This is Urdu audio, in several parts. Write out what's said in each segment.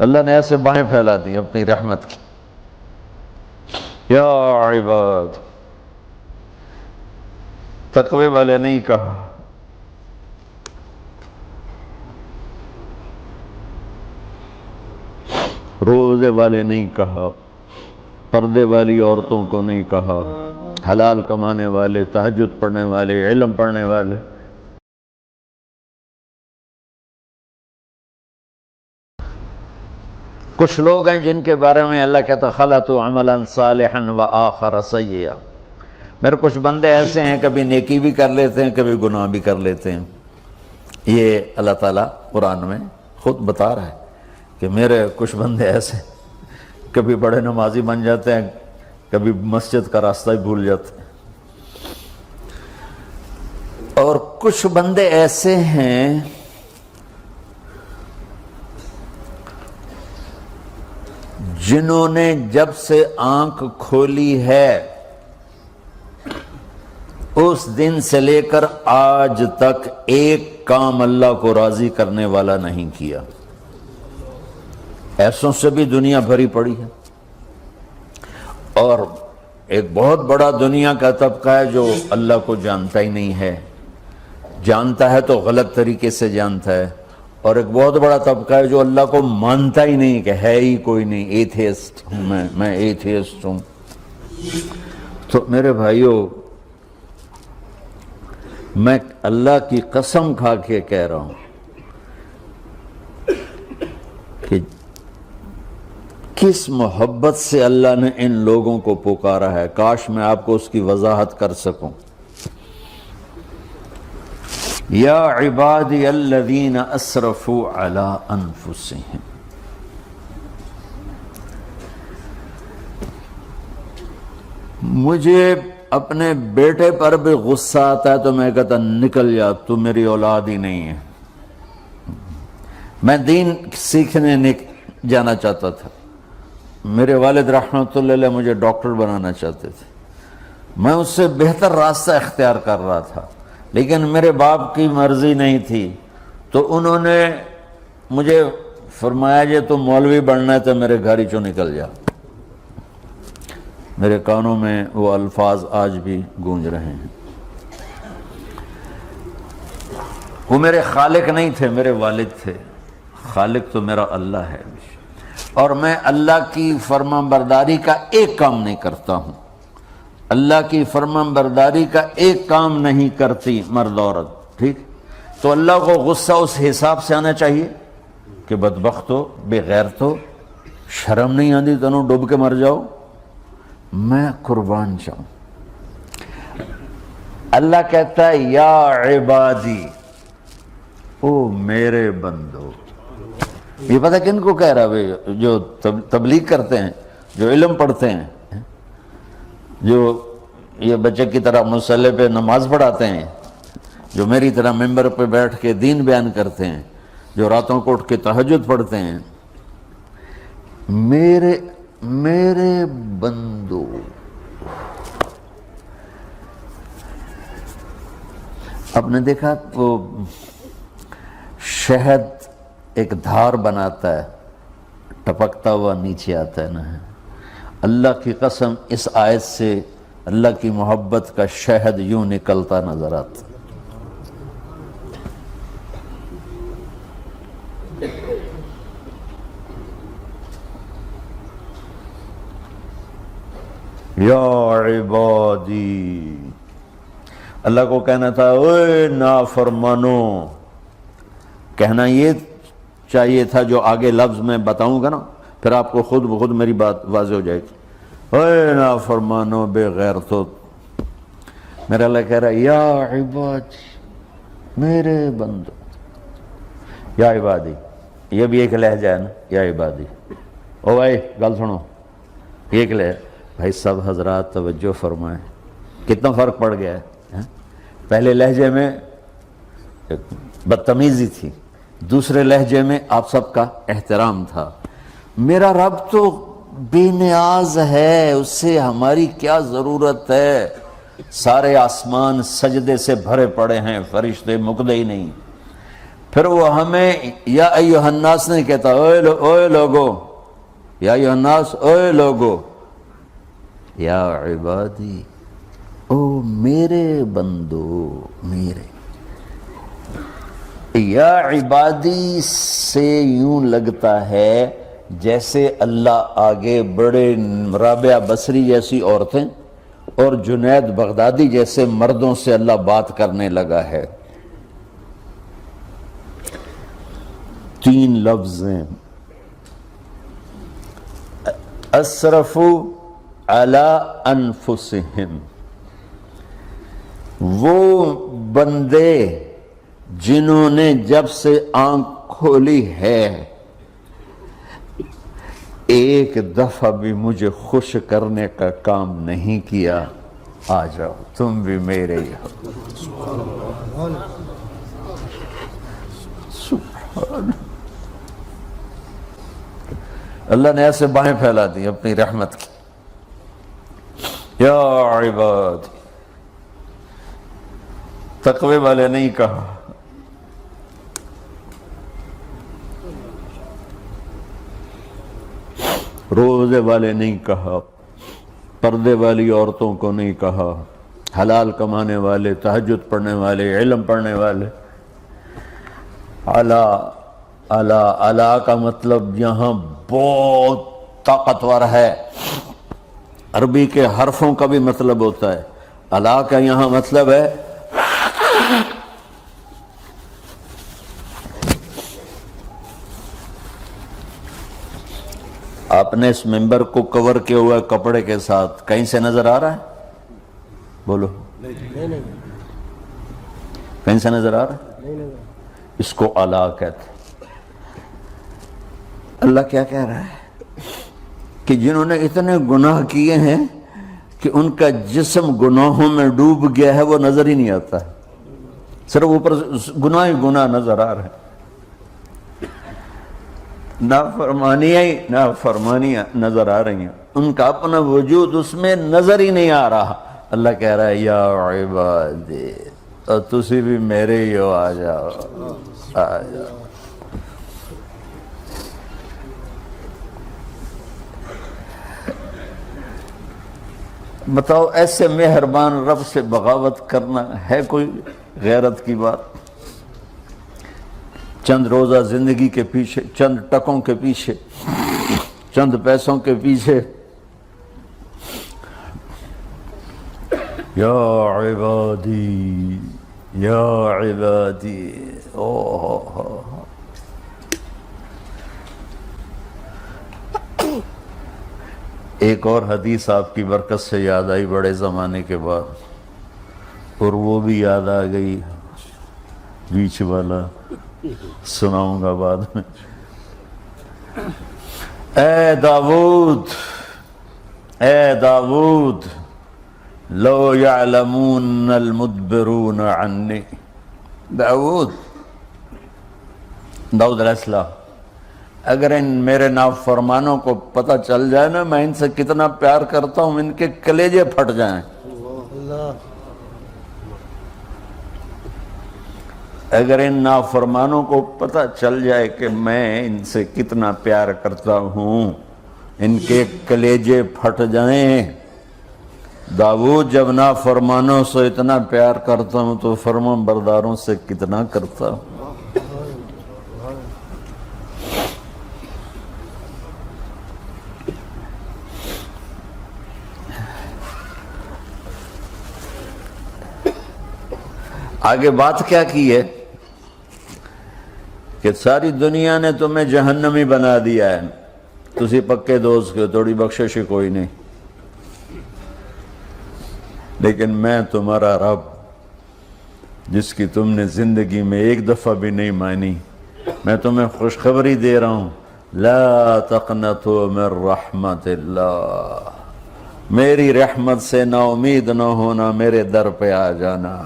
اللہ نے ایسے باہیں پھیلا دی اپنی رحمت کی. یا عباد، تقوی والے نہیں کہا، روزے والے نہیں کہا، پردے والی عورتوں کو نہیں کہا، حلال کمانے والے، تہجد پڑھنے والے، علم پڑھنے والے. کچھ لوگ ہیں جن کے بارے میں اللہ کہتا خلطوا عملا صالحا وآخر سیئا. میرے کچھ بندے ایسے ہیں کبھی نیکی بھی کر لیتے ہیں، کبھی گناہ بھی کر لیتے ہیں. یہ اللہ تعالیٰ قرآن میں خود بتا رہا ہے کہ میرے کچھ بندے ایسے کبھی بڑے نمازی بن جاتے ہیں، کبھی مسجد کا راستہ ہی بھول جاتے ہیں. اور کچھ بندے ایسے ہیں جنہوں نے جب سے آنکھ کھولی ہے اس دن سے لے کر آج تک ایک کام اللہ کو راضی کرنے والا نہیں کیا. ایسوں سے بھی دنیا بھری پڑی ہے. اور ایک بہت بڑا دنیا کا طبقہ ہے جو اللہ کو جانتا ہی نہیں ہے، جانتا ہے تو غلط طریقے سے جانتا ہے. اور ایک بہت بڑا طبقہ ہے جو اللہ کو مانتا ہی نہیں کہ ہے ہی کوئی نہیں. ایتھیسٹ ہوں میں ایتھیسٹ ہوں. تو میرے بھائیوں، میں اللہ کی قسم کھا کے کہہ رہا ہوں کہ کس محبت سے اللہ نے ان لوگوں کو پکارا ہے، کاش میں آپ کو اس کی وضاحت کر سکوں. یا عبادی الذین اسرفوا علی انفسہم. مجھے اپنے بیٹے پر بھی غصہ آتا ہے تو میں کہتا نکل جا، تو میری اولاد ہی نہیں ہے. میں دین سیکھنے جانا چاہتا تھا. میرے والد رحمۃ اللہ علیہ مجھے ڈاکٹر بنانا چاہتے تھے. میں اس سے بہتر راستہ اختیار کر رہا تھا، لیکن میرے باپ کی مرضی نہیں تھی. تو انہوں نے مجھے فرمایا جی تو مولوی بننا ہے تو میرے گھر ہی چوں نکل جا. میرے کانوں میں وہ الفاظ آج بھی گونج رہے ہیں. وہ میرے خالق نہیں تھے، میرے والد تھے. خالق تو میرا اللہ ہے، اور میں اللہ کی فرمان برداری کا ایک کام نہیں کرتا ہوں. اللہ کی فرمان برداری کا ایک کام نہیں کرتی مرد عورت. ٹھیک، تو اللہ کو غصہ اس حساب سے آنا چاہیے کہ بدبخت ہو، بے غیرت ہو، شرم نہیں آتی تنوں ڈوب کے مر جاؤ. میں قربان جاؤں. اللہ کہتا ہے یا عبادی، او میرے بندو. یہ پتہ کن کو کہہ رہا ہے؟ جو تبلیغ کرتے ہیں، جو علم پڑھتے ہیں، جو یہ بچے کی طرح مصلی پہ نماز پڑھاتے ہیں، جو میری طرح ممبر پہ بیٹھ کے دین بیان کرتے ہیں، جو راتوں کو اٹھ کے تہجد پڑھتے ہیں. میرے بندو، آپ نے دیکھا وہ شہد ایک دھار بناتا ہے، ٹپکتا ہوا نیچے آتا ہے نا. اللہ کی قسم اس آیت سے اللہ کی محبت کا شہد یوں نکلتا نظر آتا. یا عبادی، اللہ کو کہنا تھا اوے نافرمانو. کہنا یہ چاہیے تھا جو آگے لفظ میں بتاؤں گا نا، پھر آپ کو خود بخود میری بات واضح ہو جائے گی. اوے نافرمانو، بے غیرتو. میرا اللہ کہہ رہا ہے یا عبادی، میرے بندو. یا عبادی یہ بھی ایک لہجہ ہے نا، یا عبادی. او بھائی گل سنو، یہ ایک لہجہ. بھائی سب حضرات توجہ فرمائیں، کتنا فرق پڑ گیا ہے. پہلے لہجے میں بدتمیزی تھی، دوسرے لہجے میں آپ سب کا احترام تھا. میرا رب تو بے نیاز ہے، اس سے ہماری کیا ضرورت ہے. سارے آسمان سجدے سے بھرے پڑے ہیں، فرشتے مکدے ہی نہیں. پھر وہ ہمیں یا ایھا الناس نہیں کہتا، اوے لوگو، یا ایھا الناس، اوے لوگو، یا عبادی، او میرے بندو، میرے۔ یا عبادی سے یوں لگتا ہے جیسے اللہ آگے بڑے رابعہ بصری جیسی عورتیں اور جنید بغدادی جیسے مردوں سے اللہ بات کرنے لگا ہے۔ 3 لفظ ہیں، اسرفوا علی انفسہم، وہ بندے جنہوں نے جب سے آنکھ کھولی ہے ایک دفعہ بھی مجھے خوش کرنے کا کام نہیں کیا، آ جاؤ تم بھی میرے ہی ہو۔ سبحان اللہ نے ایسے باہیں پھیلا دی اپنی رحمت کی۔ یا عباد، تقوی والے نہیں کہا، روزے والے نہیں کہا، پردے والی عورتوں کو نہیں کہا، حلال کمانے والے، تہجد پڑھنے والے، علم پڑھنے والے۔ اعلیٰ کا مطلب یہاں بہت طاقتور ہے، عربی کے حرفوں کا بھی مطلب ہوتا ہے۔ اعلیٰ کا یہاں مطلب ہے آپ نے اس ممبر کو کور کیا ہوا ہے کپڑے کے ساتھ، کہیں سے نظر آ رہا ہے؟ بولو، کہیں سے نظر آ رہا ہے؟ اس کو اعلیٰ کہتے ہیں۔ اللہ کیا کہہ رہا ہے کہ جنہوں نے اتنے گناہ کیے ہیں کہ ان کا جسم گناہوں میں ڈوب گیا ہے، وہ نظر ہی نہیں آتا ہے، صرف اوپر گناہ ہی گناہ نظر آ رہے ہیں، نافرمانیاں نظر آ رہی ہیں، ان کا اپنا وجود اس میں نظر ہی نہیں آ رہا۔ اللہ کہہ رہا ہے یا عبادی، اور تسی بھی میرے ہی ہو، آ جاؤ آ جاؤ۔ بتاؤ ایسے مہربان رب سے بغاوت کرنا ہے کوئی غیرت کی بات؟ چند روزہ زندگی کے پیچھے، چند ٹکوں کے پیچھے، چند پیسوں کے پیچھے، یا عبادی یا عبادی، ایک اور حدیث آپ کی برکت سے یاد آئی بڑے زمانے کے بعد، اور وہ بھی یاد آ گئی، بیچ والا سناؤں گا بعد میں۔ اے داؤد، اے داؤد، لو یعلمون المدبرون عنی، داؤد علیہ السلام، اگر ان میرے نافرمانوں کو پتہ چل جائے نا میں ان سے کتنا پیار کرتا ہوں، ان کے کلیجے پھٹ جائیں۔ اگر ان نافرمانوں کو پتہ چل جائے کہ میں ان سے کتنا پیار کرتا ہوں، ان کے کلیجے پھٹ جائیں۔ داؤد جب نافرمانوں سے اتنا پیار کرتا ہوں تو فرمان برداروں سے کتنا کرتا ہوں۔ آگے بات کیا کی ہے کہ ساری دنیا نے تمہیں جہنمی بنا دیا ہے، تسی پکے دوست کے، تھوڑی بخشش کوئی نہیں، لیکن میں تمہارا رب جس کی تم نے زندگی میں ایک دفعہ بھی نہیں مانی، میں تمہیں خوشخبری دے رہا ہوں، لا تقنطوا من رحمت اللہ، میری رحمت سے نا امید نہ ہونا، میرے در پہ آ جانا۔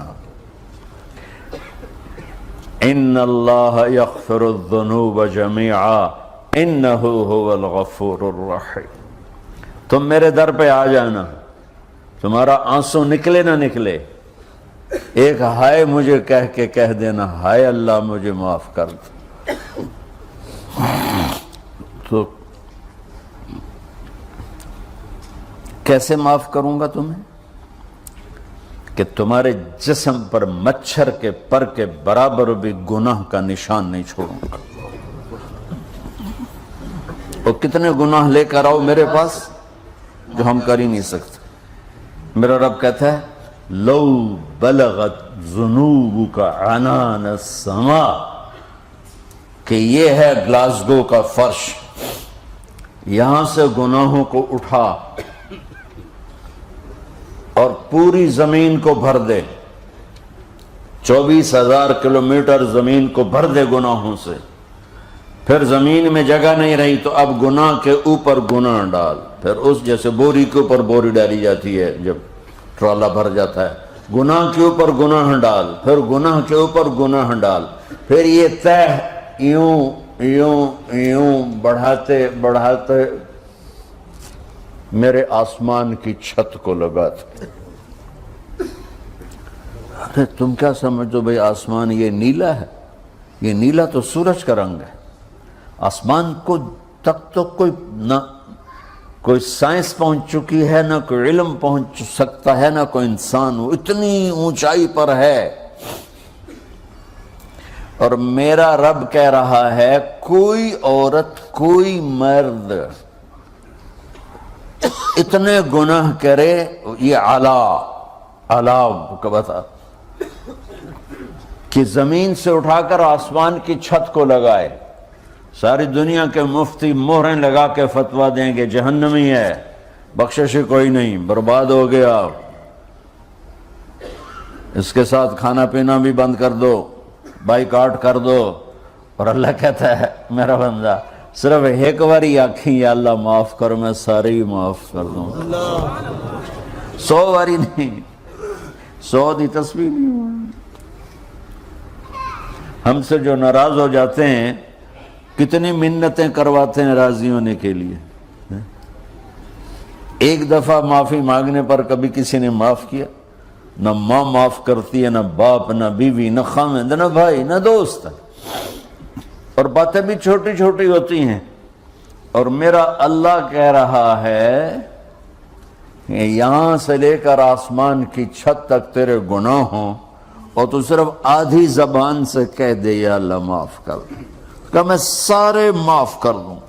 ان اللہ یغفر الذنوب جميعا انہ هو الغفور الرحیم، تم میرے در پہ آ جانا، تمہارا آنسو نکلے نہ نکلے، ایک ہائے مجھے کہہ کے کہہ دینا، ہائے اللہ مجھے معاف کر دے۔ تو کیسے معاف کروں گا تمہیں؟ کہ تمہارے جسم پر مچھر کے پر کے برابر بھی گناہ کا نشان نہیں چھوڑوں گا۔ اور کتنے گناہ لے کر آؤ میرے پاس جو ہم کر ہی نہیں سکتے۔ میرا رب کہتا ہے لو بلغت ذنوبک عنان السماء، کہ یہ ہے گلاسگو کا فرش، یہاں سے گناہوں کو اٹھا اور پوری زمین کو بھر دے، 24,000 کلومیٹر زمین کو بھر دے گناہوں سے، پھر زمین میں جگہ نہیں رہی تو اب گناہ کے اوپر گناہ ڈال، پھر اس جیسے بوری کے اوپر بوری ڈالی جاتی ہے جب ٹرالا بھر جاتا ہے، گناہ کے اوپر گناہ ڈال، پھر گناہ کے اوپر گناہ ڈال، پھر یہ تہ یوں یوں یوں بڑھاتے بڑھاتے میرے آسمان کی چھت کو لگاتے۔ ارے تم کیا سمجھو بھئی آسمان یہ نیلا ہے؟ یہ نیلا تو سورج کا رنگ ہے۔ آسمان کو تک تو کوئی سائنس پہنچ چکی ہے، نہ کوئی علم پہنچ سکتا ہے، نہ کوئی انسان، وہ اتنی اونچائی پر ہے۔ اور میرا رب کہہ رہا ہے کوئی عورت کوئی مرد اتنے گناہ کرے، یہ کا بتا کہ زمین سے اٹھا کر آسمان کی چھت کو لگائے، ساری دنیا کے مفتی مہریں لگا کے فتویٰ دیں گے جہنمی ہے، بخشش کوئی نہیں، برباد ہو گیا، اس کے ساتھ کھانا پینا بھی بند کر دو، بائیکاٹ کر دو۔ اور اللہ کہتا ہے میرا بندہ صرف ایک باری آکھیں یا اللہ معاف کر، میں سارے ہی معاف کر دوں، 100 باری نہیں، 100 دی تسبیح نہیں۔ ہم سے جو ناراض ہو جاتے ہیں کتنی منتیں کرواتے ہیں راضی ہونے کے لیے۔ ایک دفعہ معافی مانگنے پر کبھی کسی نے معاف کیا؟ نہ ماں معاف کرتی ہے، نہ باپ، نہ بیوی، نہ خاوند، نہ بھائی، نہ دوست، اور باتیں بھی چھوٹی چھوٹی ہوتی ہیں۔ اور میرا اللہ کہہ رہا ہے کہ یہاں سے لے کر آسمان کی چھت تک تیرے گناہ ہوں، اور تو صرف آدھی زبان سے کہہ دے یا اللہ معاف کر، کہ میں سارے معاف کر دوں۔